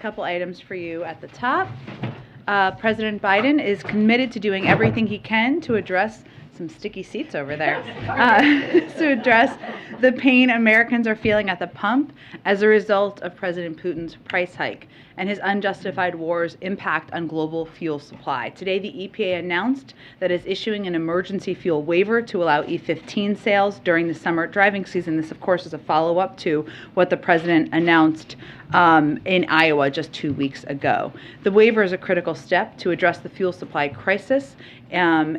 Couple items for you at the top. President Biden is committed to doing everything he can to address some sticky seats over there, to address the pain Americans are feeling at the pump as a result of President Putin's price hike and his unjustified war's impact on global fuel supply. Today, the EPA announced that it's issuing an emergency fuel waiver to allow E15 sales during the summer driving season. This, of course, is a follow-up to what the president announced in Iowa just 2 weeks ago. The waiver is a critical step to address the fuel supply crisis, and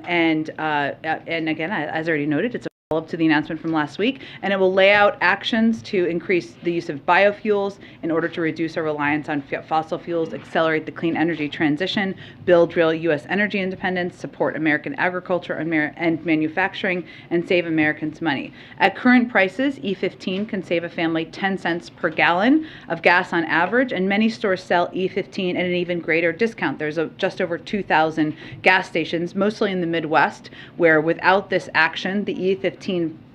again, as already noted, it's a follow-up to the announcement from last week, and it will lay out actions to increase the use of biofuels in order to reduce our reliance on fossil fuels, accelerate the clean energy transition, build real U.S. energy independence, support American agriculture and manufacturing, and save Americans money. At current prices, E15 can save a family 10 cents per gallon of gas on average, and many stores sell E15 at an even greater discount. There's just over 2,000 gas stations, mostly in the Midwest, where without this action, the E15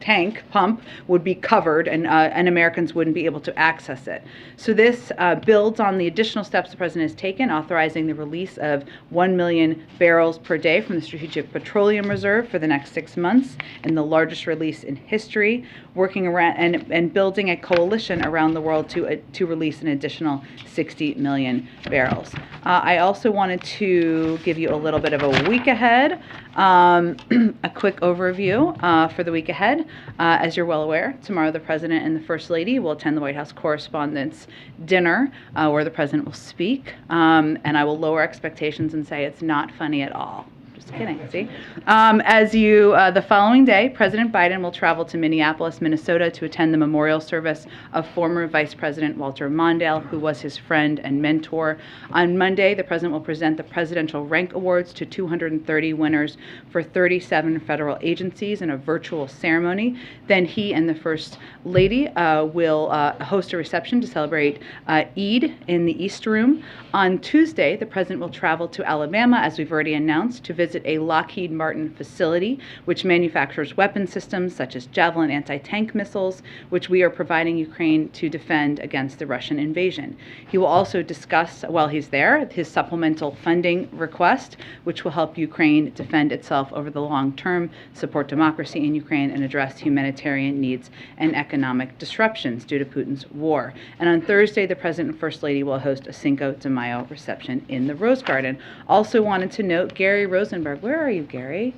tank pump would be covered and Americans wouldn't be able to access it. So this builds on the additional steps the president has taken, authorizing the release of 1 million barrels per day from the Strategic Petroleum Reserve for the next 6 months, and the largest release in history, working around and building a coalition around the world to release an additional 60 million barrels. I also wanted to give you a little bit of a week ahead, a quick overview for the week ahead. As you're well aware, tomorrow the President and the First Lady will attend the White House Correspondents Dinner, where the President will speak, and I will lower expectations and say it's not funny at all. Just kidding, see? The following day, President Biden will travel to Minneapolis, Minnesota to attend the memorial service of former Vice President Walter Mondale, who was his friend and mentor. On Monday, the President will present the Presidential Rank Awards to 230 winners for 37 federal agencies in a virtual ceremony. Then he and the First Lady will host a reception to celebrate Eid in the East Room. On Tuesday, the President will travel to Alabama, as we've already announced, to visit a Lockheed Martin facility which manufactures weapon systems such as Javelin anti-tank missiles, which we are providing Ukraine to defend against the Russian invasion. He will also discuss, while he's there, his supplemental funding request, which will help Ukraine defend itself over the long term, support democracy in Ukraine, and address humanitarian needs and economic disruptions due to Putin's war. And on Thursday, the President and First Lady will host a Cinco de Mayo reception in the Rose Garden. Also wanted to note Gary Rosenberg. Where are you, Gary?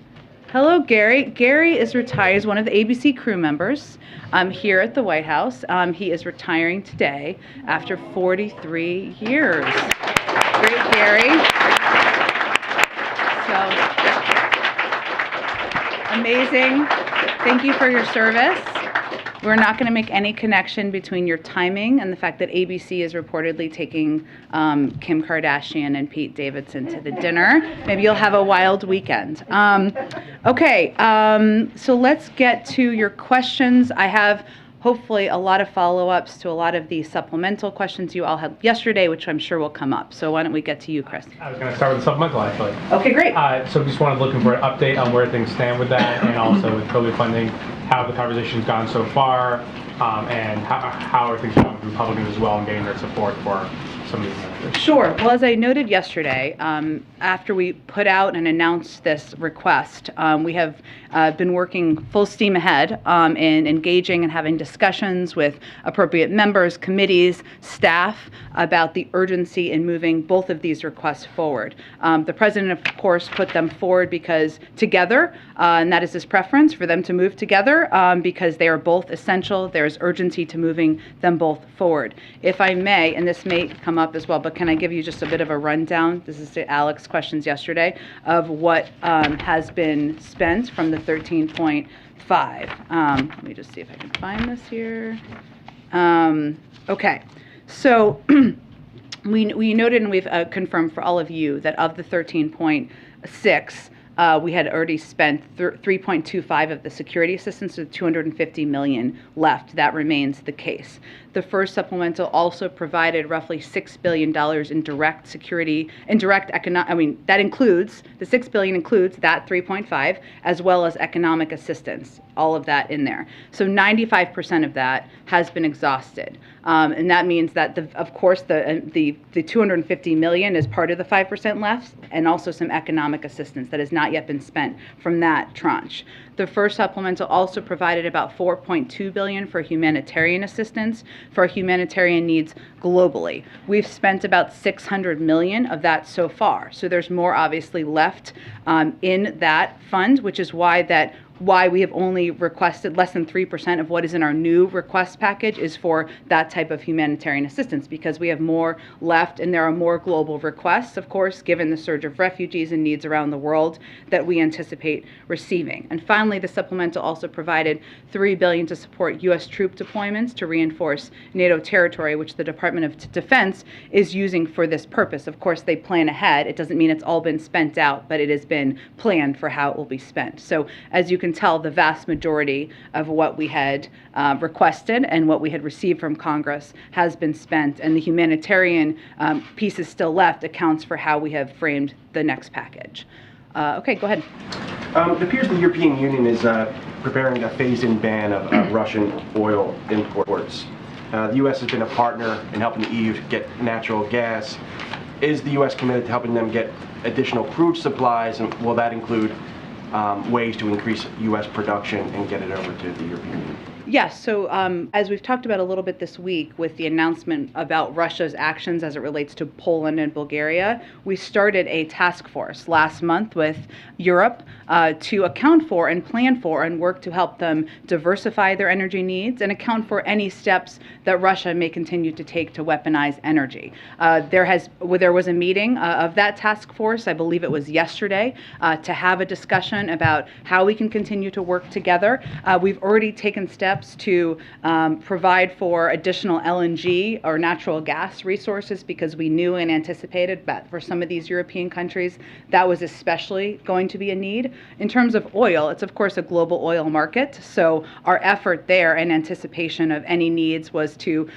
Hello, Gary. Gary is retired. He's one of the ABC crew members here at the White House. He is retiring today after 43 years. Great, Gary. So, amazing. Thank you for your service. We're not going to make any connection between your timing and the fact that ABC is reportedly taking Kim Kardashian and Pete Davidson to the dinner. Maybe you'll have a wild weekend. Okay, so let's get to your questions. I have hopefully a lot of follow-ups to a lot of the supplemental questions you all had yesterday, which I'm sure will come up. So why don't we get to you, Chris? I was going to start with the supplemental, actually. Okay, great. So just wanted looking for an update on where things stand with that, and also with COVID funding, how the conversation's gone so far, and how are things going with Republicans as well in getting their support for some of these measures? Sure. Well, as I noted yesterday, after we put out and announced this request, we have been working full steam ahead in engaging and having discussions with appropriate members, committees, staff about the urgency in moving both of these requests forward. The President, of course, put them forward because together, and that is his preference for them to move together because they are both essential. There's urgency to moving them both forward. If I may, and this may come up as well, but can I give you just a bit of a rundown? This is to Alex's questions yesterday of what has been spent from the 13.5. Let me just see if I can find this here. Okay, so we noted and we've confirmed for all of you that of the 13.6, we had already spent 3.25 of the security assistance, with $250 million left. That remains the case. The first supplemental also provided roughly $6 billion in direct security, indirect economic, that includes, the $6 billion includes that 3.5, as well as economic assistance, all of that in there. So 95% of that has been exhausted. And that means that, of course, the 250 million is part of the 5% left, and also some economic assistance that has not yet been spent from that tranche. The first supplemental also provided about $4.2 billion for humanitarian assistance for humanitarian needs globally. We've spent about $600 million of that so far. So there's more obviously left in that fund, which is why we have only requested less than 3% of what is in our new request package is for that type of humanitarian assistance, because we have more left and there are more global requests, of course, given the surge of refugees and needs around the world that we anticipate receiving. And finally, the supplemental also provided $3 billion to support U.S. troop deployments to reinforce NATO territory, which the Department of Defense is using for this purpose. Of course, they plan ahead. It doesn't mean it's all been spent out, but it has been planned for how it will be spent. So as you can tell, the vast majority of what we had requested and what we had received from Congress has been spent, and the humanitarian piece is still left accounts for how we have framed the next package. Okay, go ahead. It appears the European Union is preparing a phased-in ban of Russian oil imports. The U.S. has been a partner in helping the EU to get natural gas. Is the U.S. committed to helping them get additional crude supplies, and will that include ways to increase U.S. production and get it over to the European Union? Yes, so as we've talked about a little bit this week with the announcement about Russia's actions as it relates to Poland and Bulgaria, we started a task force last month with Europe to account for and plan for and work to help them diversify their energy needs and account for any steps that Russia may continue to take to weaponize energy. There was a meeting of that task force, I believe it was yesterday, to have a discussion about how we can continue to work together. We've already taken steps to provide for additional LNG or natural gas resources, because we knew and anticipated that for some of these European countries that was especially going to be a need. In terms of oil, it's of course a global oil market, so our effort there in anticipation of any needs was to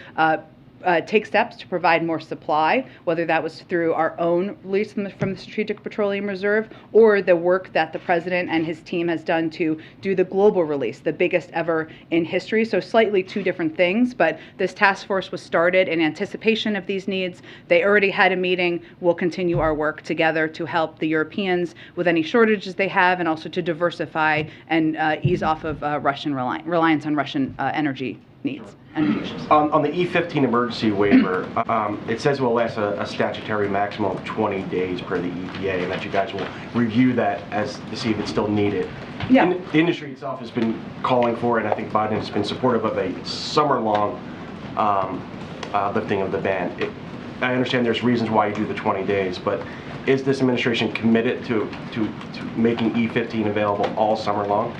take steps to provide more supply, whether that was through our own release from the Strategic Petroleum Reserve or the work that the president and his team has done to do the global release, the biggest ever in history. So slightly two different things, but this task force was started in anticipation of these needs. They already had a meeting. We'll continue our work together to help the Europeans with any shortages they have, and also to diversify and ease off of Russian reliance on Russian energy needs. On the E15 Emergency Waiver, it says it will last a statutory maximum of 20 days per the EPA, and that you guys will review that to see if it's still needed. Yeah. And the industry itself has been calling for, and I think Biden has been supportive of a summer-long lifting of the ban. I understand there's reasons why you do the 20 days, but is this administration committed to making E15 available all summer long?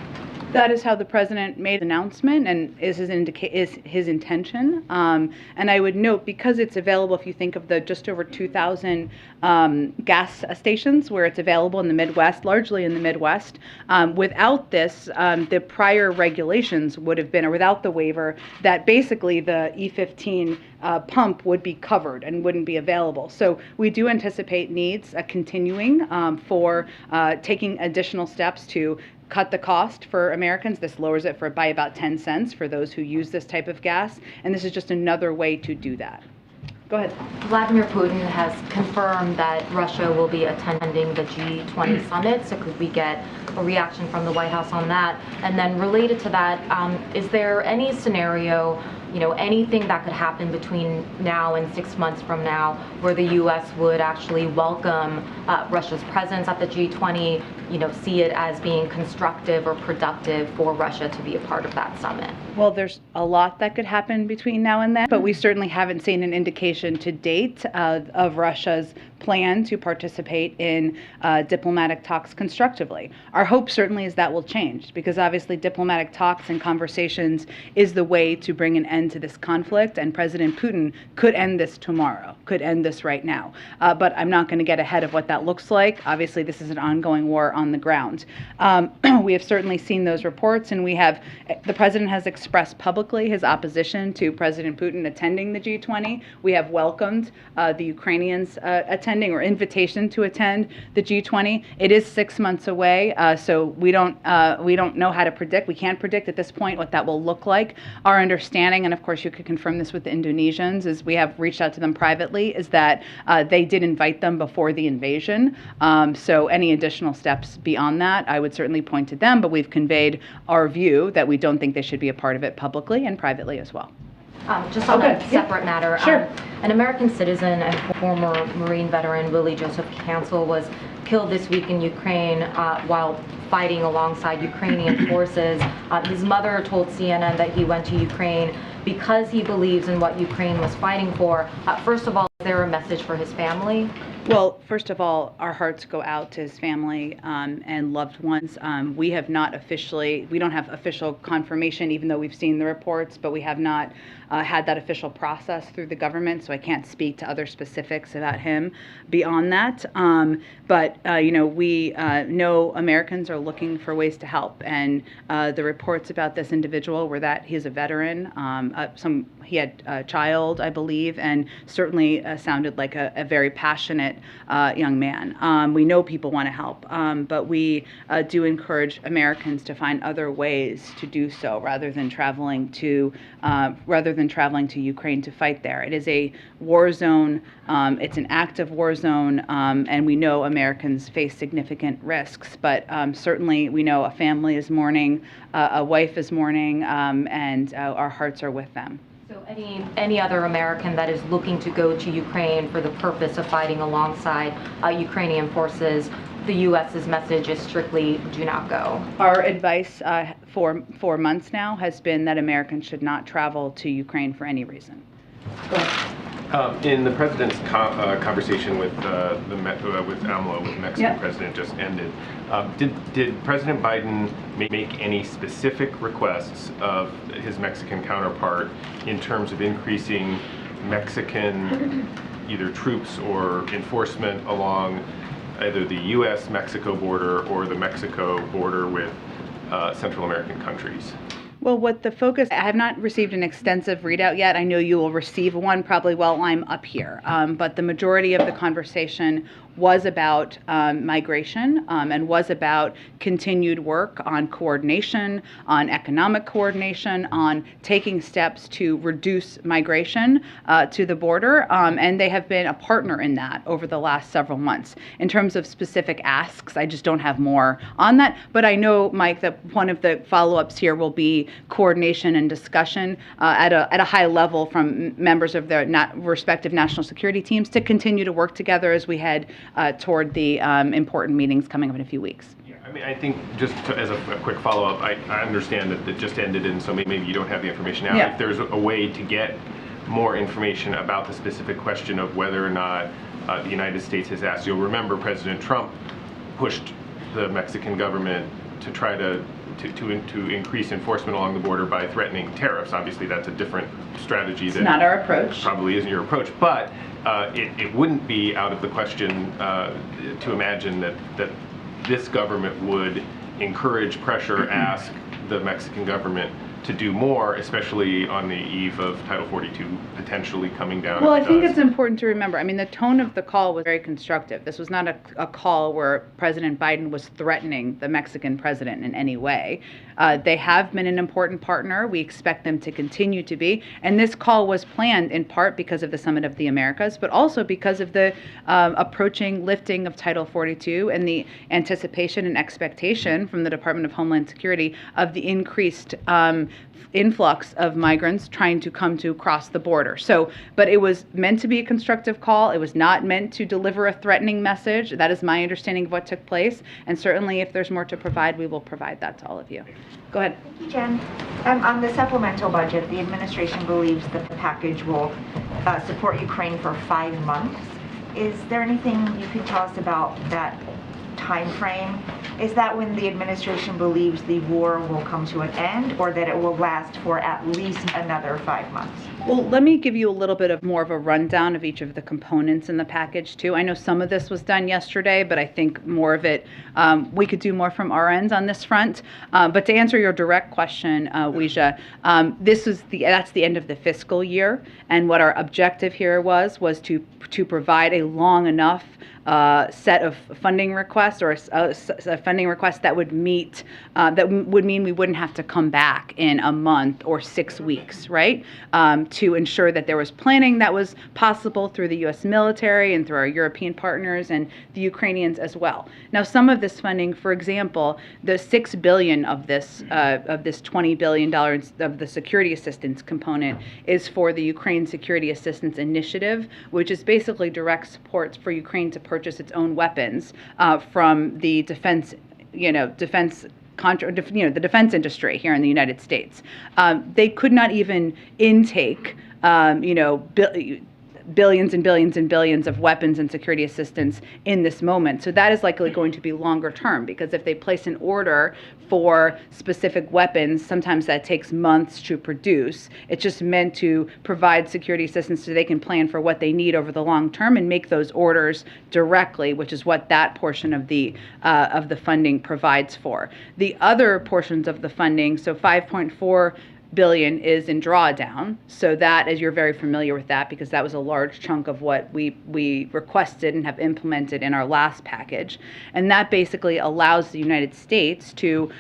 That is how the president made an announcement, and is his intention. And I would note, because it's available, if you think of the just over 2,000 gas stations where it's available in the Midwest, largely in the Midwest, without this, the prior regulations would have been, or without the waiver, that basically the E15 pump would be covered and wouldn't be available. So we do anticipate needs continuing for taking additional steps to cut the cost for Americans. This lowers it by about 10 cents for those who use this type of gas, and this is just another way to do that. Go ahead. Vladimir Putin has confirmed that Russia will be attending the G20 summit, so could we get a reaction from the White House on that? And then related to that, is there any scenario, anything that could happen between now and 6 months from now where the U.S. would actually welcome Russia's presence at the G20, see it as being constructive or productive for Russia to be a part of that summit? Well, there's a lot that could happen between now and then, but we certainly haven't seen an indication to date of Russia's plan to participate in diplomatic talks constructively. Our hope certainly is that will change, because obviously diplomatic talks and conversations is the way to bring an end to this conflict, and President Putin could end this tomorrow, could end this right now. But I'm not going to get ahead of what that looks like. Obviously, this is an ongoing war on the ground. We have certainly seen those reports, and the president has expressed publicly his opposition to President Putin attending the G20. We have welcomed the Ukrainians attending, or invitation to attend the G20. It is 6 months away, so we don't know how to predict. We can't predict at this point what that will look like. Our understanding, and of course you could confirm this with the Indonesians, is we have reached out to them privately, is that they did invite them before the invasion. So any additional steps beyond that, I would certainly point to them, but we've conveyed our view that we don't think they should be a part of it publicly and privately as well. Just on a separate matter, Sure. An American citizen and former Marine veteran, Willie Joseph Cancel, was killed this week in Ukraine while fighting alongside Ukrainian forces. His mother told CNN that he went to Ukraine because he believes in what Ukraine was fighting for. First of all, is there a message for his family? Well, first of all, our hearts go out to his family and loved ones. We don't have official confirmation, even though we've seen the reports, but we have not had that official process through the government, so I can't speak to other specifics about him beyond that. But we know Americans are looking for ways to help, and the reports about this individual were that he's a veteran. He had a child, I believe, and certainly sounded like a very passionate young man. We know people want to help, but we do encourage Americans to find other ways to do so rather than traveling to Ukraine to fight there. It is a war zone. It's an active war zone, and we know Americans face significant risks. But certainly, we know a family is mourning, a wife is mourning, and our hearts are with them. So any other American that is looking to go to Ukraine for the purpose of fighting alongside Ukrainian forces, the U.S.'s message is strictly do not go. Our advice for months now has been that Americans should not travel to Ukraine for any reason. Go ahead. In the president's conversation with AMLO, with the Mexican president, just ended, did President Biden make any specific requests of his Mexican counterpart in terms of increasing Mexican either troops or enforcement along either the U.S.-Mexico border or the Mexico border with Central American countries? Well, I have not received an extensive readout yet. I know you will receive one probably while I'm up here. But the majority of the conversation was about migration and was about continued work on coordination, on economic coordination, on taking steps to reduce migration to the border. And they have been a partner in that over the last several months. In terms of specific asks, I just don't have more on that. But I know, Mike, that one of the follow-ups here will be coordination and discussion at a high level from members of their respective national security teams to continue to work together as we head toward the important meetings coming up in a few weeks. Yeah, I mean, I think just as a quick follow-up, I understand that it just ended, and so maybe you don't have the information now. Yeah. If there's a way to get more information about the specific question of whether or not the United States has asked, you'll remember President Trump pushed the Mexican government to try to increase enforcement along the border by threatening tariffs. Obviously, that's a different strategy. It's not our approach. Probably isn't your approach, but it wouldn't be out of the question to imagine that this government would encourage, pressure, ask the Mexican government to do more, especially on the eve of Title 42 potentially coming down. Well, I think it's important to remember, I mean, the tone of the call was very constructive. This was not a call where President Biden was threatening the Mexican president in any way. They have been an important partner. We expect them to continue to be. And this call was planned in part because of the Summit of the Americas, but also because of the approaching lifting of Title 42 and the anticipation and expectation from the Department of Homeland Security of the increased influx of migrants trying to come to cross the border. So, but it was meant to be a constructive call. It was not meant to deliver a threatening message. That is my understanding of what took place. And certainly if there's more to provide, we will provide that to all of you. Go ahead. Thank you, Jen. On the supplemental budget, the administration believes that the package will support Ukraine for 5 months. is there anything you could tell us about that time frame? Is that when the administration believes the war will come to an end, or that it will last for at least another 5 months? Well, let me give you a little bit of more of a rundown of each of the components in the package, too. I know some of this was done yesterday, but I think more of it, we could do more from our ends on this front. But to answer your direct question, Weijia, that's the end of the fiscal year, and what our objective here was to provide a long enough set of funding requests, or a funding request that would mean we wouldn't have to come back in a month or 6 weeks, right? To ensure that there was planning that was possible through the U.S. military and through our European partners and the Ukrainians as well. Now, some of this funding, for example, the $6 billion of this $20 billion of the security assistance component is for the Ukraine Security Assistance Initiative, which is basically direct support for Ukraine to purchase its own weapons from the defense industry here in the United States. They could not even intake, billions and billions and billions of weapons and security assistance in this moment. So that is likely going to be longer term, because if they place an order for specific weapons, sometimes that takes months to produce. It's just meant to provide security assistance so they can plan for what they need over the long term and make those orders directly, which is what that portion of the funding provides for. The other portions of the funding, so $5.4 billion is in drawdown. So that, as you're very familiar with that, because that was a large chunk of what we requested and have implemented in our last package. And that basically allows the United States to,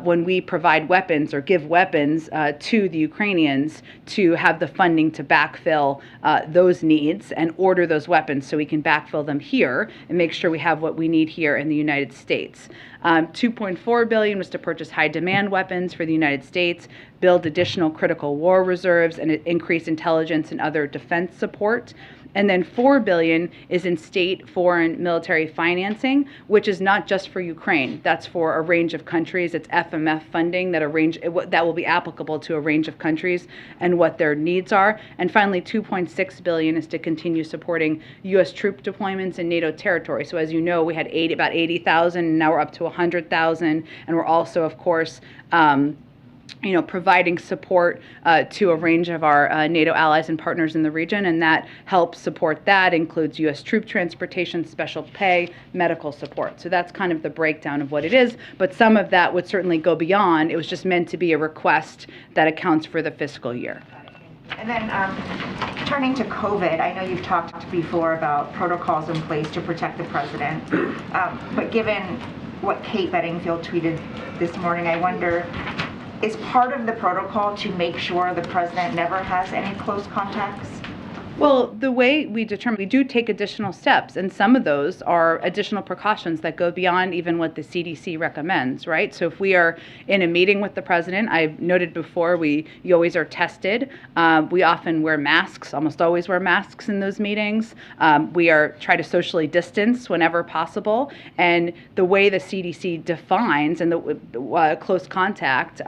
when we provide weapons or give weapons to the Ukrainians, to have the funding to backfill those needs and order those weapons so we can backfill them here and make sure we have what we need here in the United States. $2.4 billion was to purchase high-demand weapons for the United States, build additional critical war reserves, and increase intelligence and other defense support. And then $4 billion is in state, foreign, military financing, which is not just for Ukraine. That's for a range of countries. It's FMF funding that will be applicable to a range of countries and what their needs are. And finally, $2.6 billion is to continue supporting U.S. troop deployments in NATO territory. So as you know, we had about 80,000, and now we're up to 100,000. And we're also, of course, providing support to a range of our NATO allies and partners in the region, and that helps support that includes U.S. troop transportation, special pay, medical support. So that's kind of the breakdown of what it is, but some of that would certainly go beyond. It was just meant to be a request that accounts for the fiscal year. And then turning to COVID, I know you've talked before about protocols in place to protect the president, but given what Kate Bedingfield tweeted this morning, I wonder, is part of the protocol to make sure the president never has any close contacts? Well, the way we determine, we do take additional steps, and some of those are additional precautions that go beyond even what the CDC recommends, right? So if we are in a meeting with the president, I've noted before, you always are tested. We often wear masks, almost always wear masks in those meetings. We try to socially distance whenever possible, and the way the CDC defines and the close contact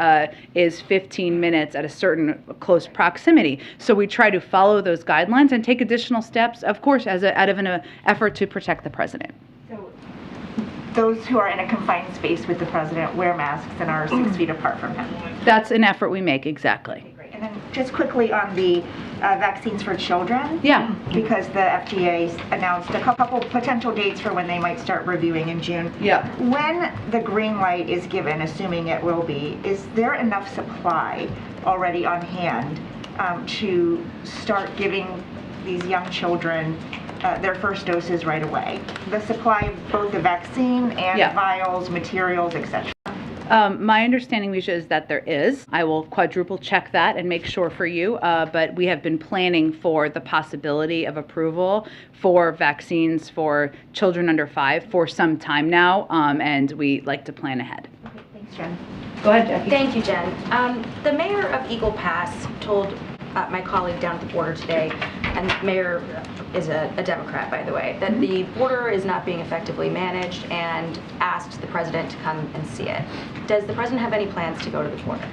is 15 minutes at a certain close proximity. So we try to follow those guidelines and take additional steps, of course, out of an effort to protect the president. So those who are in a confined space with the president wear masks and are 6 feet apart from him. That's an effort we make, exactly. Okay, great. And then just quickly on the vaccines for children. Yeah. Because the FDA announced a couple potential dates for when they might start reviewing in June. Yeah. When the green light is given, assuming it will be, is there enough supply already on hand to start giving these young children their first doses right away? The supply of both the vaccine and vials, materials, etc. My understanding, Weijia, is that there is. I will quadruple check that and make sure for you, but we have been planning for the possibility of approval for vaccines for children under 5 for some time now, and we like to plan ahead. Okay, thanks, Jen. Go ahead, Jackie. Thank you, Jen. The mayor of Eagle Pass told my colleague down at the border today, and the mayor is a Democrat, by the way, that the border is not being effectively managed, and asked the president to come and see it. Does the president have any plans to go to the border?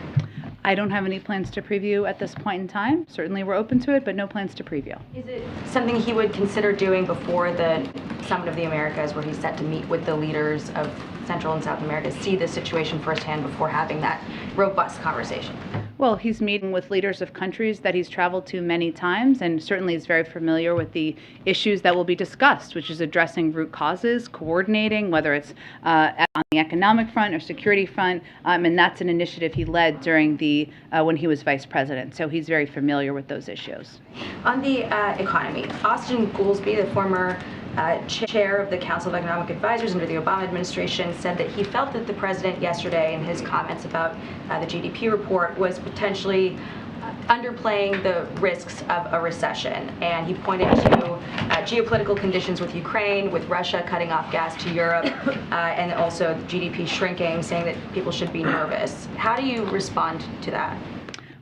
I don't have any plans to preview at this point in time. Certainly we're open to it, but no plans to preview. Is it something he would consider doing before the Summit of the Americas, where he's set to meet with the leaders of Central and South America, see the situation firsthand before having that robust conversation? Well, he's meeting with leaders of countries that he's traveled to many times, and certainly is very familiar with the issues that will be discussed, which is addressing root causes, coordinating, whether it's on the economic front or security front, and that's an initiative he led during the when he was vice president. So he's very familiar with those issues. On the economy, Austin Goolsbee, the former chair of the Council of Economic Advisors under the Obama administration, said that he felt that the president yesterday in his comments about the GDP report was potentially underplaying the risks of a recession. And he pointed to geopolitical conditions with Ukraine, with Russia cutting off gas to Europe, and also GDP shrinking, saying that people should be nervous. How do you respond to that?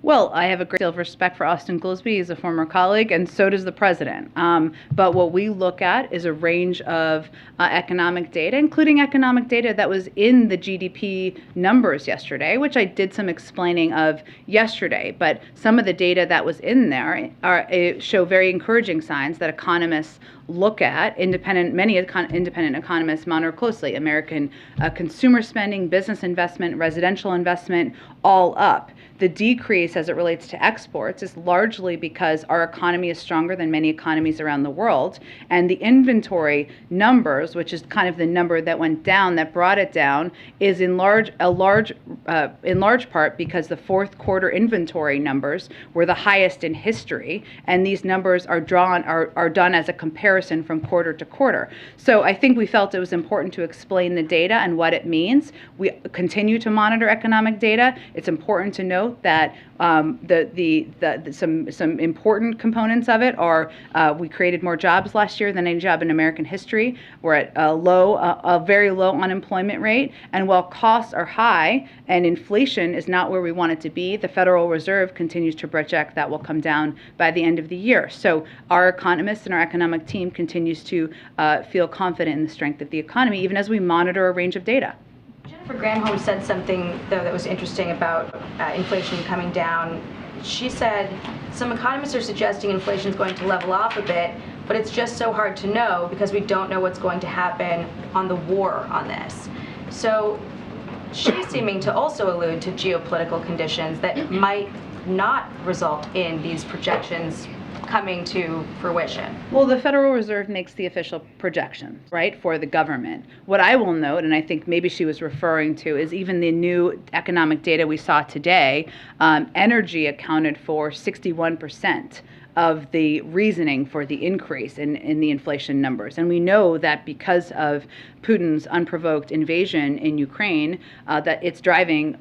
Well, I have a great deal of respect for Austin Goolsbee. He's a former colleague, and so does the president. But what we look at is a range of economic data, including economic data that was in the GDP numbers yesterday, which I did some explaining of yesterday. But some of the data that was in there show very encouraging signs that economists look at. Many independent economists monitor closely. American consumer spending, business investment, residential investment, all up. The decrease as it relates to exports is largely because our economy is stronger than many economies around the world, and the inventory numbers, which is kind of the number that went down, that brought it down, is in large part because the fourth quarter inventory numbers were the highest in history, and these numbers are done as a comparison from quarter to quarter. So I think we felt it was important to explain the data and what it means. We continue to monitor economic data. It's important to note that some important components of it are we created more jobs last year than any job in American history. We're at a very low unemployment rate, and while costs are high and inflation is not where we want it to be, the Federal Reserve continues to project that will come down by the end of the year. So our economists and our economic team continues to feel confident in the strength of the economy, even as we monitor a range of data. Jennifer Granholm said something, though, that was interesting about inflation coming down. She said some economists are suggesting inflation is going to level off a bit, but it's just so hard to know because we don't know what's going to happen on the war on this. So she's seeming to also allude to geopolitical conditions that might not result in these projections coming to fruition. Well, the Federal Reserve makes the official projections, right, for the government. What I will note, and I think maybe she was referring to, is even the new economic data we saw today, energy accounted for 61% of the reasoning for the increase in the inflation numbers. And we know that because of Putin's unprovoked invasion in Ukraine, that it's driving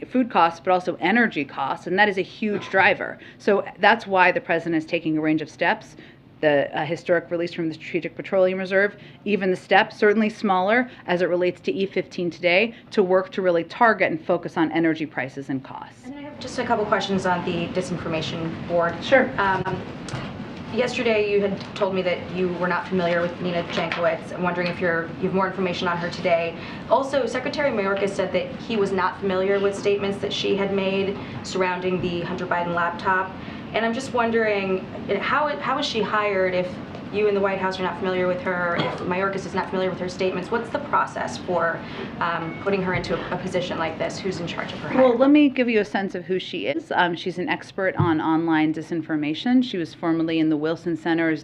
food costs, but also energy costs, and that is a huge driver. So that's why the president is taking a range of steps. The historic release from the Strategic Petroleum Reserve, even the steps, certainly smaller as it relates to E15 today, to work to really target and focus on energy prices and costs. And I have just a couple questions on the disinformation board. Sure. Yesterday you had told me that you were not familiar with Nina Jankowicz. I'm wondering if you have more information on her today. Also, Secretary Mayorkas said that he was not familiar with statements that she had made surrounding the Hunter Biden laptop. And I'm just wondering, how is she hired if you in the White House are not familiar with her, if Mayorkas is not familiar with her statements? What's the process for putting her into a position like this? Who's in charge of her hiring? Well, let me give you a sense of who she is. She's an expert on online disinformation. She was formerly in the Wilson Center's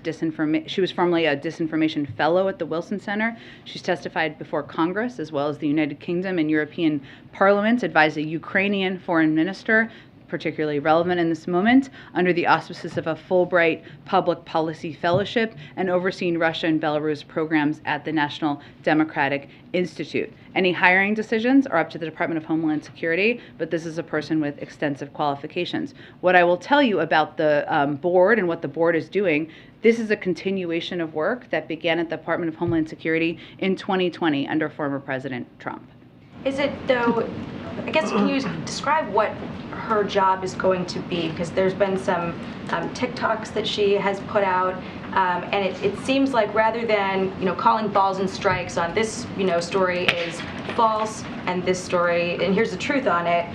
she was formerly a disinformation fellow at the Wilson Center. She's testified before Congress as well as the United Kingdom and European parliaments, advised a Ukrainian foreign minister, particularly relevant in this moment, under the auspices of a Fulbright Public Policy Fellowship, and overseeing Russia and Belarus programs at the National Democratic Institute. Any hiring decisions are up to the Department of Homeland Security, but this is a person with extensive qualifications. What I will tell you about the board and what the board is doing, this is a continuation of work that began at the Department of Homeland Security in 2020 under former President Trump. Is it, though, I guess, can you describe what her job is going to be? Because there's been some TikToks that she has put out, and it seems like rather than calling balls and strikes on this story is false and this story and here's the truth on it,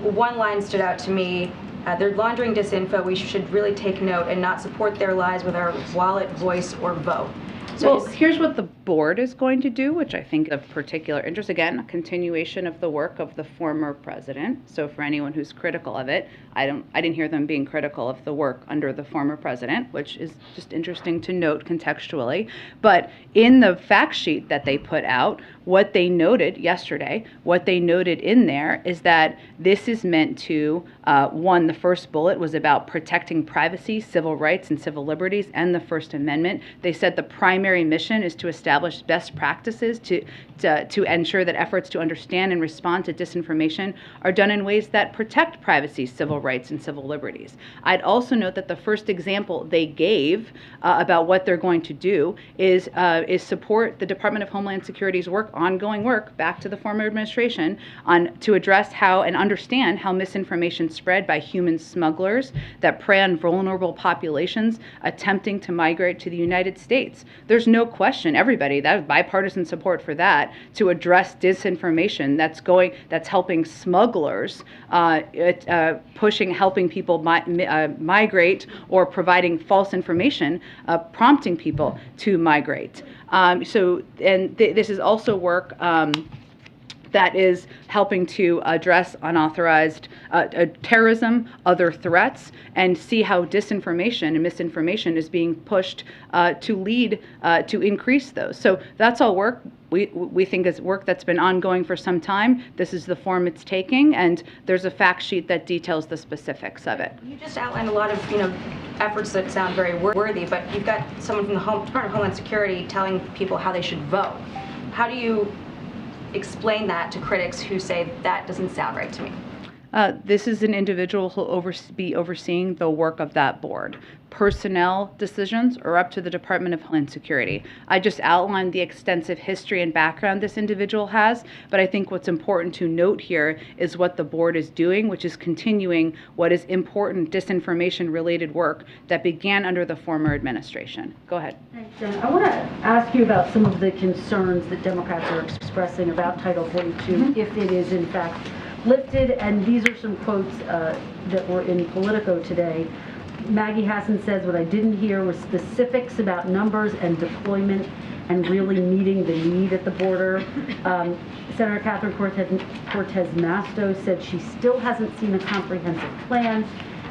one line stood out to me. They're laundering disinfo. We should really take note and not support their lies with our wallet, voice, or vote. So Well, here's what the board is going to do, which I think of particular interest. Again, a continuation of the work of the former president. So for anyone who's critical of it, I didn't hear them being critical of the work under the former president, which is just interesting to note contextually. But in the fact sheet that they put out, what they noted yesterday, what they noted in there is that this is meant to, one, the first bullet was about protecting privacy, civil rights, and civil liberties, and the First Amendment. They said the primary mission is to establish best practices to ensure that efforts to understand and respond to disinformation are done in ways that protect privacy, civil rights, and civil liberties. I'd also note that the first example they gave about what they're going to do is support the Department of Homeland Security's ongoing work back to the former administration to address how and understand how misinformation spread by human smugglers that prey on vulnerable populations attempting to migrate to the United States. There's no question, everybody, that bipartisan support for that, to address disinformation that's helping smugglers, helping people migrate, or providing false information, prompting people to migrate. This is also work that is helping to address unauthorized terrorism, other threats, and see how disinformation and misinformation is being pushed to lead to increase those. So that's all work we think is work that's been ongoing for some time. This is the form it's taking, and there's a fact sheet that details the specifics of it. You just outlined a lot of efforts that sound very worthy, but you've got someone from the Department of Homeland Security telling people how they should vote. How do you explain that to critics who say that doesn't sound right to me? This is an individual who will be overseeing the work of that board. Personnel decisions are up to the Department of Homeland Security. I just outlined the extensive history and background this individual has, but I think what's important to note here is what the board is doing, which is continuing what is important disinformation-related work that began under the former administration. Go ahead. Thanks, Jen. I want to ask you about some of the concerns that Democrats are expressing about Title 42, if it is in fact lifted, and these are some quotes that were in Politico today. Maggie Hassan says, "What I didn't hear was specifics about numbers and deployment and really meeting the need at the border." Senator Catherine Cortez Masto said she still hasn't seen a comprehensive plan.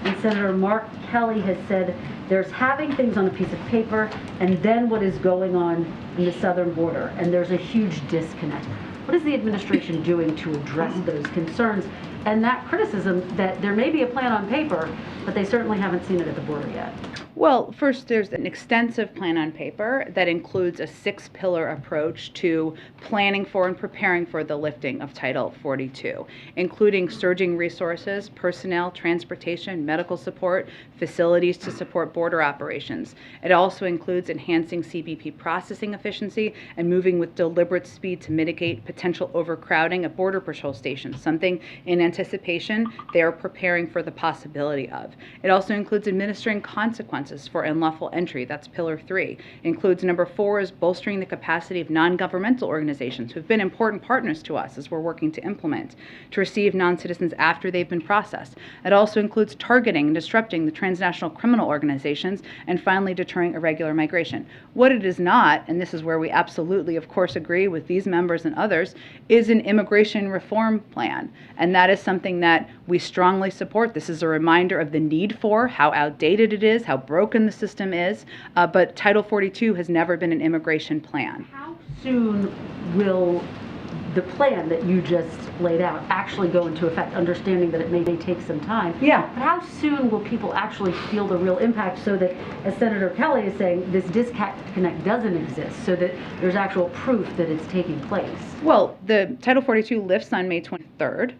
And Senator Mark Kelly has said there's having things on a piece of paper and then what is going on in the southern border, and there's a huge disconnect. What is the administration doing to address those concerns and that criticism that there may be a plan on paper, but they certainly haven't seen it at the border yet? Well, first, there's an extensive plan on paper that includes a 6-pillar approach to planning for and preparing for the lifting of Title 42, including surging resources, personnel, transportation, medical support, facilities to support border operations. It also includes enhancing CBP processing efficiency and moving with deliberate speed to mitigate potential overcrowding at Border Patrol stations, something in anticipation they are preparing for the possibility of. It also includes administering consequences for unlawful entry. That's Pillar 3. It includes number 4 is bolstering the capacity of non-governmental organizations who've been important partners to us as we're working to implement, to receive non-citizens after they've been processed. It also includes targeting and disrupting the transnational criminal organizations, and finally deterring irregular migration. What it is not, and this is where we absolutely, of course, agree with these members and others, is an immigration reform plan. And that is something that we strongly support. This is a reminder of the need for, how outdated it is, how broken the system is, but Title 42 has never been an immigration plan. How soon will the plan that you just laid out actually go into effect, understanding that it may take some time? Yeah. But how soon will people actually feel the real impact so that, as Senator Kelly is saying, this disconnect doesn't exist, so that there's actual proof that it's taking place? Well, the Title 42 lifts on May 23rd.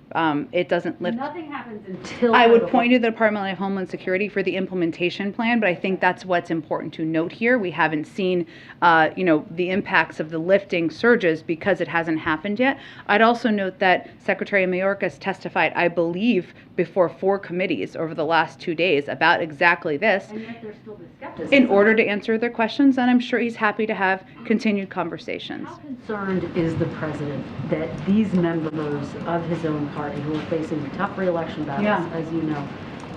It doesn't lift. Nothing happens until... I would point to the Department of Homeland Security for the implementation plan, but I think that's what's important to note here. We haven't seen, the impacts of the lifting surges because it hasn't happened yet. I'd also note that Secretary Mayorkas testified, I believe, before 4 committees over the last 2 days about exactly this. And yet there's still this skepticism. In order to answer their questions, and I'm sure he's happy to have continued conversations. How concerned is the president that these members of his own party, who are facing tough re-election battles, as you know,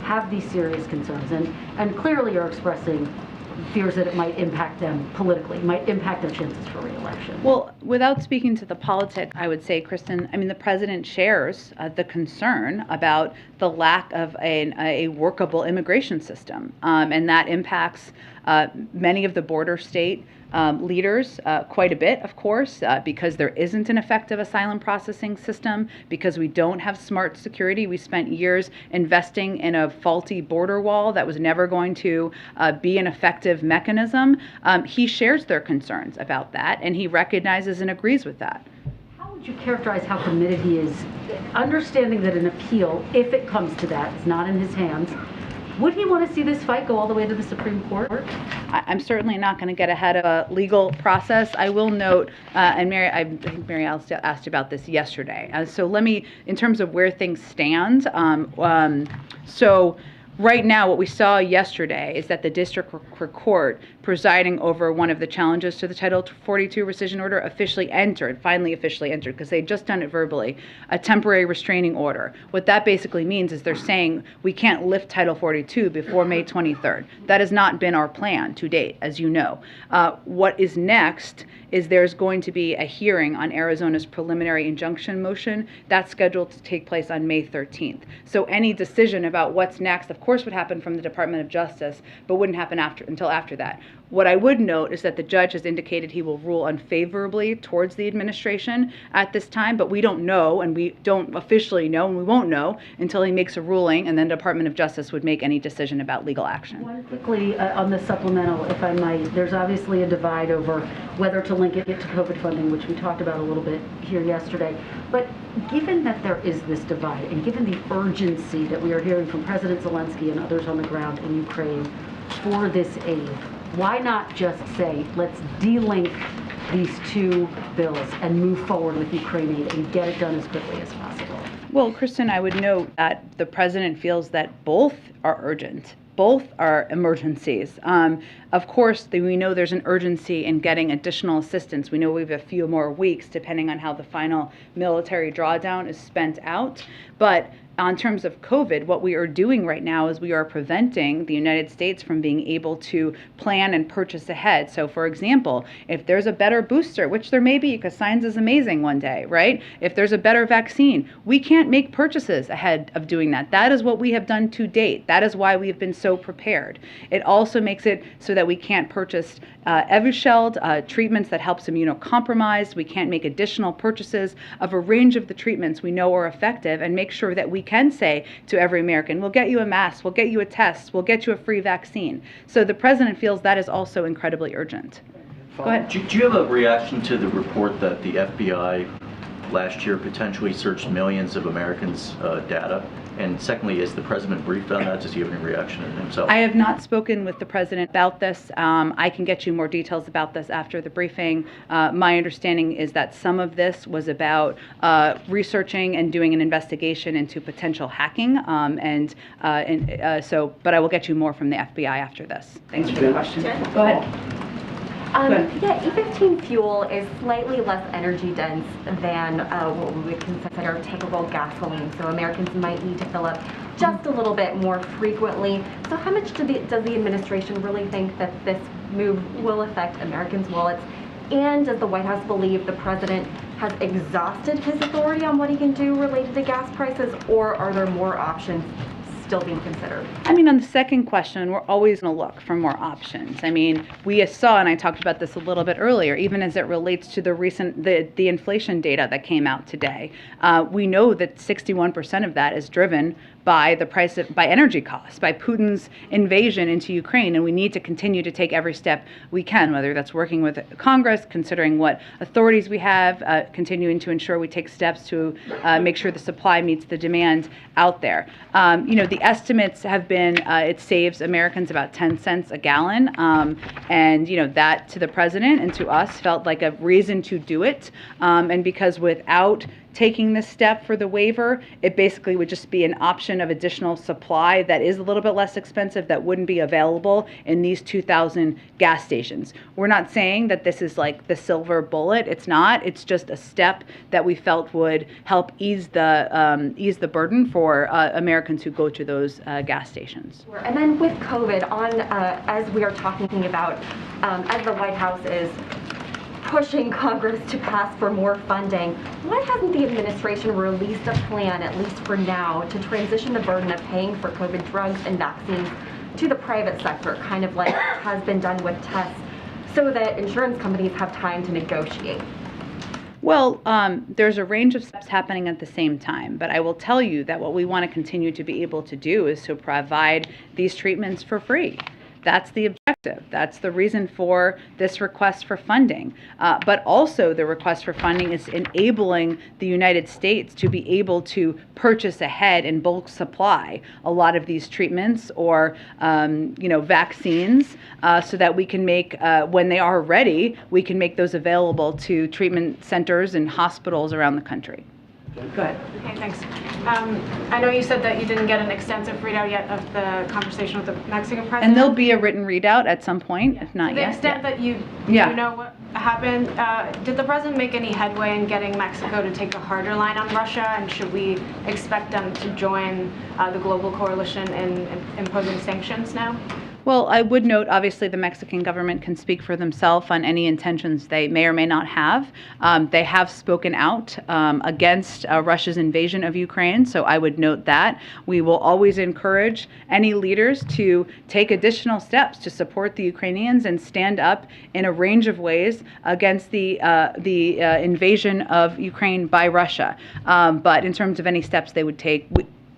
have these serious concerns and clearly are expressing fears that it might impact them politically, might impact their chances for re-election? Well, without speaking to the politics, I would say, Kristen, I mean, the president shares the concern about the lack of a workable immigration system, and that impacts many of the border state leaders quite a bit, of course, because there isn't an effective asylum processing system, because we don't have smart security. We spent years investing in a faulty border wall that was never going to be an effective mechanism. He shares their concerns about that, and he recognizes and agrees with that. How would you characterize how committed he is, understanding that an appeal, if it comes to that, is not in his hands? Would he want to see this fight go all the way to the Supreme Court? I'm certainly not going to get ahead of a legal process. I will note, and Mary, I think Mary asked about this yesterday. So let me, in terms of where things stand, so right now, what we saw yesterday is that the district court presiding over one of the challenges to the Title 42 rescission order finally officially entered, because they had just done it verbally, a temporary restraining order. What that basically means is they're saying we can't lift Title 42 before May 23rd. That has not been our plan to date, as you know. What is next is there's going to be a hearing on Arizona's preliminary injunction motion. That's scheduled to take place on May 13th. So any decision about what's next, of course, would happen from the Department of Justice, but wouldn't happen until after that. What I would note is that the judge has indicated he will rule unfavorably towards the administration at this time, but we don't know, and we don't officially know, and we won't know until he makes a ruling, and then the Department of Justice would make any decision about legal action. One quickly on the supplemental, if I might, there's obviously a divide over whether to link it to COVID funding, which we talked about a little bit here yesterday. But given that there is this divide, and given the urgency that we are hearing from President Zelensky and others on the ground in Ukraine for this aid, why not just say, let's de-link these 2 bills and move forward with Ukraine aid and get it done as quickly as possible? Well, Kristen, I would note that the president feels that both are urgent. Both are emergencies. Of course, we know there's an urgency in getting additional assistance. We know we have a few more weeks, depending on how the final military drawdown is spent out. But in terms of COVID, what we are doing right now is we are preventing the United States from being able to plan and purchase ahead. So, for example, if there's a better booster, which there may be because science is amazing one day, right? If there's a better vaccine, we can't make purchases ahead of doing that. That is what we have done to date. That is why we have been so prepared. It also makes it so that we can't purchase Evusheld, treatments that helps immunocompromised. We can't make additional purchases of a range of the treatments we know are effective and make sure that we can say to every American, we'll get you a mask, we'll get you a test, we'll get you a free vaccine. So the president feels that is also incredibly urgent. Go ahead. Do you have a reaction to the report that the FBI last year potentially searched millions of Americans' data? And secondly, is the president briefed on that? Does he have any reaction himself? I have not spoken with the president about this. I can get you more details about this after the briefing. My understanding is that some of this was about researching and doing an investigation into potential hacking. But I will get you more from the FBI after this. Thanks for the question. Go ahead. Yeah, E15 fuel is slightly less energy dense than what we would consider typical gasoline, so Americans might need to fill up just a little bit more frequently. So how much does the administration really think that this move will affect Americans' wallets? And does the White House believe the president has exhausted his authority on what he can do related to gas prices, or are there more options still being considered? I mean, on the second question, we're always going to look for more options. I mean, we saw, and I talked about this a little bit earlier, even as it relates to the inflation data that came out today. We know that 61% of that is driven by by energy costs, by Putin's invasion into Ukraine, and we need to continue to take every step we can, whether that's working with Congress, considering what authorities we have, continuing to ensure we take steps to make sure the supply meets the demand out there. The The estimates have been it saves Americans about 10 cents a gallon, and that to the president and to us felt like a reason to do it, and because without taking this step for the waiver, it basically would just be an option of additional supply that is a little bit less expensive that wouldn't be available in these 2,000 gas stations. We're not saying that this is like the silver bullet. It's not. It's just a step that we felt would help ease the burden for Americans who go to those gas stations. And then with COVID, as we are talking about, as the White House is pushing Congress to pass for more funding, why hasn't the administration released a plan, at least for now, to transition the burden of paying for COVID drugs and vaccines to the private sector, kind of like has been done with tests, so that insurance companies have time to negotiate? Well, there's a range of steps happening at the same time, but I will tell you that what we want to continue to be able to do is to provide these treatments for free. That's the objective. That's the reason for this request for funding. But also the request for funding is enabling the United States to be able to purchase ahead in bulk supply a lot of these treatments or vaccines so that we can make, when they are ready, we can make those available to treatment centers and hospitals around the country. Go ahead. Okay, thanks. I know you said that you didn't get an extensive readout yet of the conversation with the Mexican president. And there'll be a written readout at some point, if not to the yet. extent that you know what happened, did the president make any headway in getting Mexico to take a harder line on Russia? And should we expect them to join the global coalition in imposing sanctions now? Well, I would note, obviously, the Mexican government can speak for themselves on any intentions they may or may not have. They have spoken out against Russia's invasion of Ukraine, so I would note that. We will always encourage any leaders to take additional steps to support the Ukrainians and stand up in a range of ways against the invasion of Ukraine by Russia. But in terms of any steps they would take,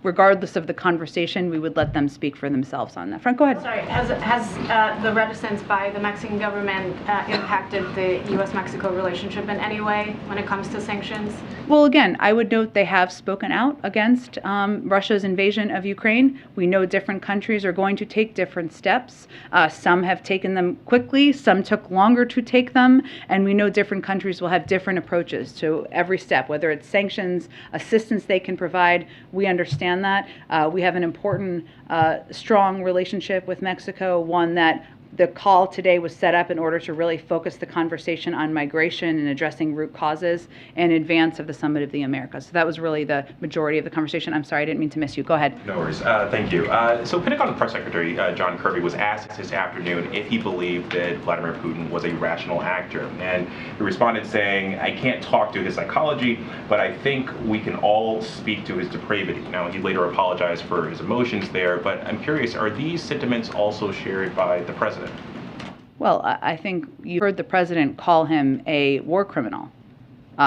regardless of the conversation, we would let them speak for themselves on that front. Go ahead. Sorry, has the reticence by the Mexican government impacted the U.S.-Mexico relationship in any way when it comes to sanctions? Well, again, I would note they have spoken out against Russia's invasion of Ukraine. We know different countries are going to take different steps. Some have taken them quickly, some took longer to take them, and we know different countries will have different approaches to every step, whether it's sanctions, assistance they can provide. We understand that. We have an important, strong relationship with Mexico, one that the call today was set up in order to really focus the conversation on migration and addressing root causes in advance of the Summit of the Americas. So that was really the majority of the conversation. I'm sorry, I didn't mean to miss you. Go ahead. No worries. Thank you. So Pentagon Press Secretary John Kirby was asked this afternoon if he believed that Vladimir Putin was a rational actor. And he responded saying, "I can't talk to his psychology, but I think we can all speak to his depravity." Now, he later apologized for his emotions there, but I'm curious, are these sentiments also shared by the president? Well, I think you heard the president call him a war criminal.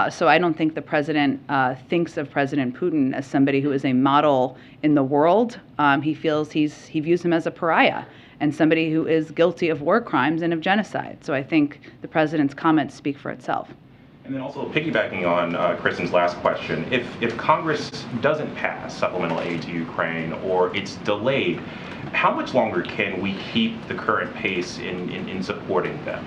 So I don't think the president thinks of President Putin as somebody who is a model in the world. He views him as a pariah and somebody who is guilty of war crimes and of genocide. So I think the president's comments speak for itself. And then also piggybacking on Kristen's last question, if Congress doesn't pass supplemental aid to Ukraine or it's delayed, how much longer can we keep the current pace in supporting them?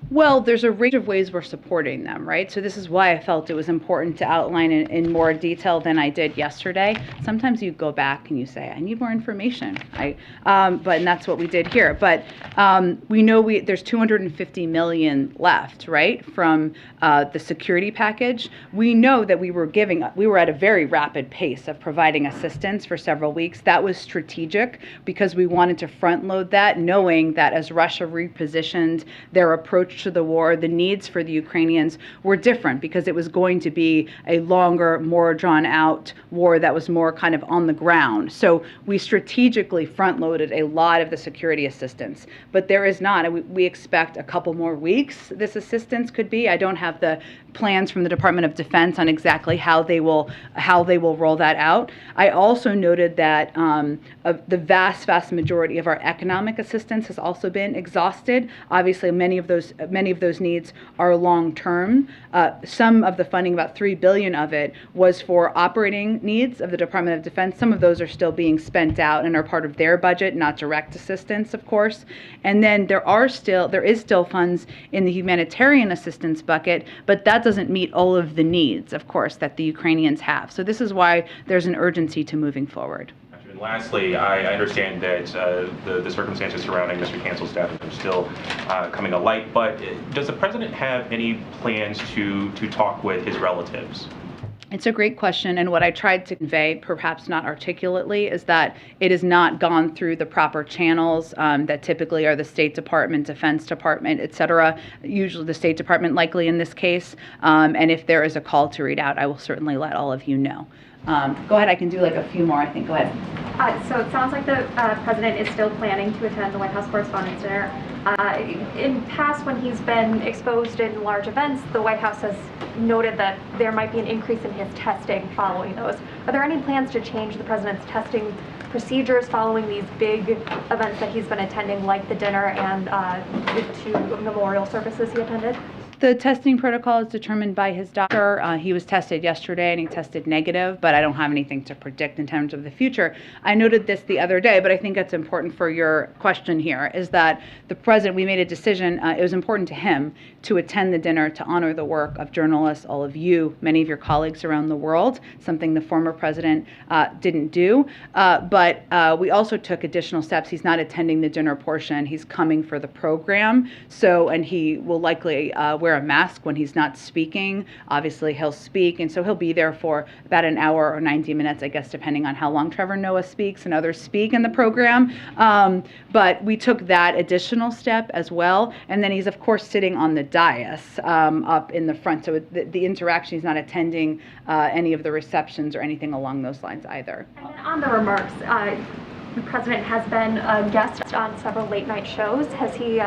Well, there's a range of ways we're supporting them, right? So this is why I felt it was important to outline in more detail than I did yesterday. Sometimes you go back and you say, I need more information. And that's what we did here. But we know there's $250 million left, right, from the security package. We know that we were at a very rapid pace of providing assistance for several weeks. That was strategic because we wanted to front load that, knowing that as Russia repositioned their approach to the war, the needs for the Ukrainians were different because it was going to be a longer, more drawn out war that was more kind of on the ground. So we strategically front loaded a lot of the security assistance, but there is not. We expect a couple more weeks this assistance could be. I don't have the plans from the Department of Defense on exactly how they will roll that out. I also noted that the vast majority of our economic assistance has also been exhausted. Obviously, many of those many of those needs are long-term. Some of the funding, about $3 billion of it, was for operating needs of the Department of Defense. Some of those are still being spent out and are part of their budget, not direct assistance, of course. And then there is still funds in the humanitarian assistance bucket, but that doesn't meet all of the needs, of course, that the Ukrainians have. So this is why there's an urgency to moving forward. And lastly, I understand that the circumstances surrounding Mr. Cancel's death are still coming to light, but does the president have any plans to talk with his relatives? It's a great question, and what I tried to convey, perhaps not articulately, is that it has not gone through the proper channels that typically are the State Department, Defense Department, et cetera, usually the State Department likely in this case, and if there is a call to read out, I will certainly let all of you know. Go ahead, I can do like a few more, I think. Go ahead. So it sounds like the president is still planning to attend the White House Correspondents Dinner. In past, when he's been exposed in large events, the White House has noted that there might be an increase in his testing following those. Are there any plans to change the president's testing procedures following these big events that he's been attending, like the dinner and the 2 memorial services he attended? The testing protocol is determined by his doctor. He was tested yesterday and he tested negative, but I don't have anything to predict in terms of the future. I noted this the other day, but I think that's important for your question here, is that the president, we made a decision, it was important to him to attend the dinner to honor the work of journalists, all of you, many of your colleagues around the world, something the former president didn't do. But we also took additional steps. He's not attending the dinner portion. He's coming for the program. So, and he will likely wear a mask when he's not speaking. Obviously, he'll speak, and so he'll be there for about an hour or 90 minutes, I guess, depending on how long Trevor Noah speaks and others speak in the program. But we took that additional step as well, and then he's, of course, sitting on the dais up in the front, so the interaction, he's not attending any of the receptions or anything along those lines either. And then on the remarks, the president has been a guest on several late-night shows. Has he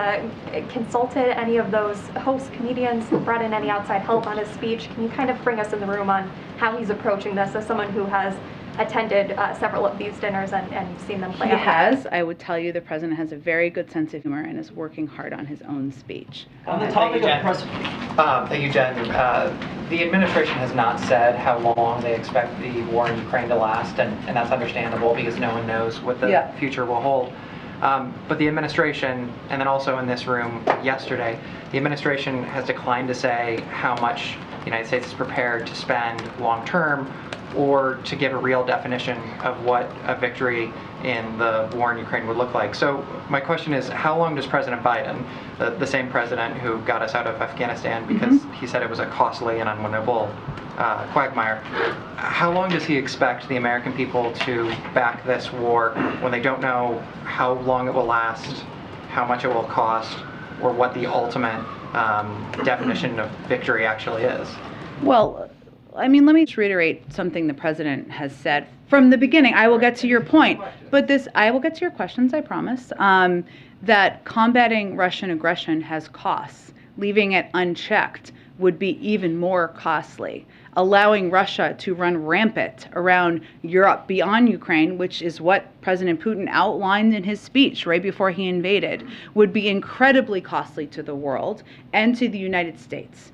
consulted any of those host comedians, brought in any outside help on his speech? Can you kind of bring us in the room on how he's approaching this as someone who has attended several of these dinners and seen them play out? He has. I would tell you the president has a very good sense of humor and is working hard on his own speech. On the topic of thank you, Jen. The administration has not said how long they expect the war in Ukraine to last, and that's understandable because no one knows what the future will hold. But the administration, and then also in this room yesterday, the administration has declined to say how much the United States is prepared to spend long term, or to give a real definition of what a victory in the war in Ukraine would look like. So my question is, how long does President Biden, the same president who got us out of Afghanistan because he said it was a costly and unwinnable quagmire, how long does he expect the American people to back this war when they don't know how long it will last, how much it will cost, or what the ultimate definition of victory actually is? Well, I mean, let me just reiterate something the president has said from the beginning. I will get to your point, but I will get to your questions, I promise, that combating Russian aggression has costs. Leaving it unchecked would be even more costly. Allowing Russia to run rampant around Europe beyond Ukraine, which is what President Putin outlined in his speech right before he invaded, would be incredibly costly to the world and to the United States.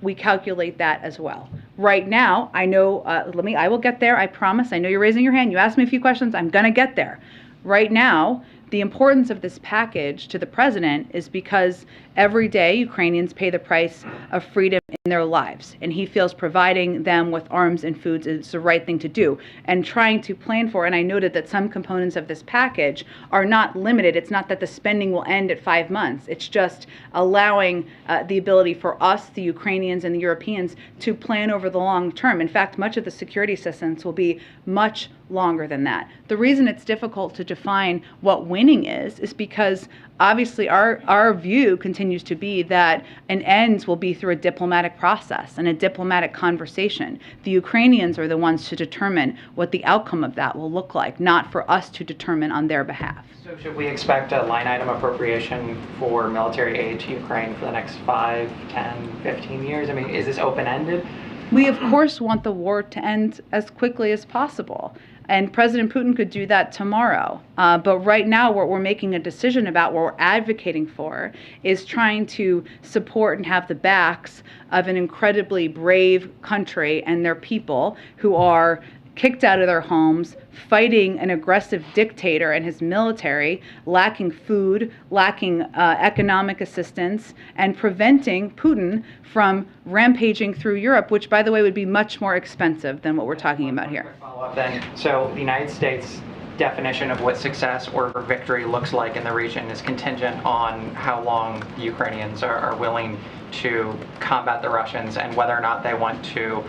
We calculate that as well. Right now, I know, I will get there, I promise. I know you're raising your hand. You asked me a few questions. I'm going to get there. Right now, the importance of this package to the president is because every day Ukrainians pay the price of freedom in their lives, and he feels providing them with arms and foods is the right thing to do. And trying to plan for, and I noted that some components of this package are not limited. It's not that the spending will end at 5 months. It's just allowing the ability for us, the Ukrainians and the Europeans, to plan over the long term. In fact, much of the security assistance will be much longer than that. The reason it's difficult to define what winning is because obviously our view continues to be that an end will be through a diplomatic process and a diplomatic conversation. The Ukrainians are the ones to determine what the outcome of that will look like, not for us to determine on their behalf. So should we expect a line item appropriation for military aid to Ukraine for the next 5, 10, 15 years? I mean, is this open-ended? We, of course, want the war to end as quickly as possible. And President Putin could do that tomorrow. But right now, what we're making a decision about, what we're advocating for, is trying to support and have the backs of an incredibly brave country and their people who are kicked out of their homes, fighting an aggressive dictator and his military, lacking food, lacking economic assistance, and preventing Putin from rampaging through Europe, which, by the way, would be much more expensive than what we're talking about here. Follow-up then. So the United States definition of what success or victory looks like in the region is contingent on how long the Ukrainians are willing to combat the Russians and whether or not they want to,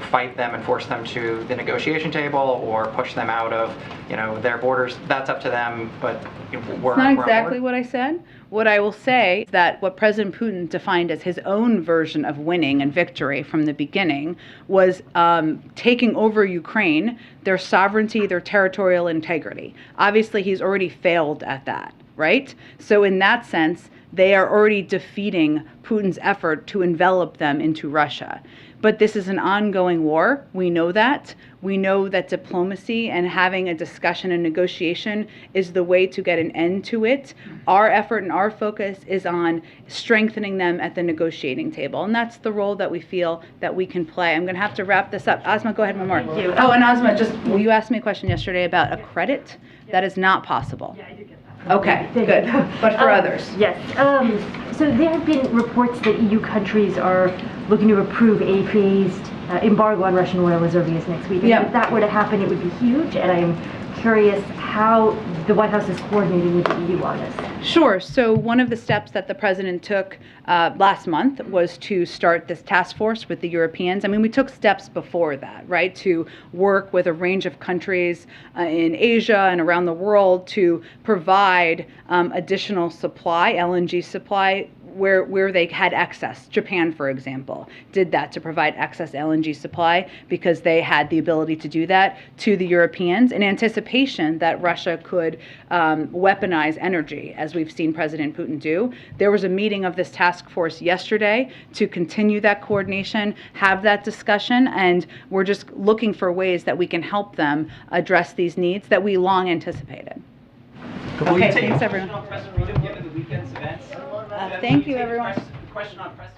fight them and force them to the negotiation table or push them out of, their borders. That's up to them, but we're not exactly what I said. What I will say is that what President Putin defined as his own version of winning and victory from the beginning was taking over Ukraine, their sovereignty, their territorial integrity. Obviously, he's already failed at that, right? So in that sense, they are already defeating Putin's effort to envelop them into Russia. But this is an ongoing war. We know that. We know that diplomacy and having a discussion and negotiation is the way to get an end to it. Our effort and our focus is on strengthening them at the negotiating table. And that's the role that we feel that we can play. I'm going to have to wrap this up. Asma, go ahead, one more. Thank you. Oh, and Asma, you asked me a question yesterday about a credit. That is not possible. Yeah, I did get that. Okay, good. But for others? Yes. So there have been reports that EU countries are looking to approve a phased embargo on Russian oil as early as next week. And if that were to happen, it would be huge. And I'm curious how the White House is coordinating with the EU on this. Sure. So one of the steps that the president took last month was to start this task force with the Europeans. I mean, we took steps before that, right, to work with a range of countries in Asia and around the world to provide additional supply, LNG supply, where they had excess. Japan, for example, did that to provide excess LNG supply because they had the ability to do that to the Europeans in anticipation that Russia could weaponize energy, as we've seen President Putin do. There was a meeting of this task force yesterday to continue that coordination, have that discussion, and we're just looking for ways that we can help them address these needs that we long anticipated. Okay, thanks everyone. Thank you, everyone. Question on press.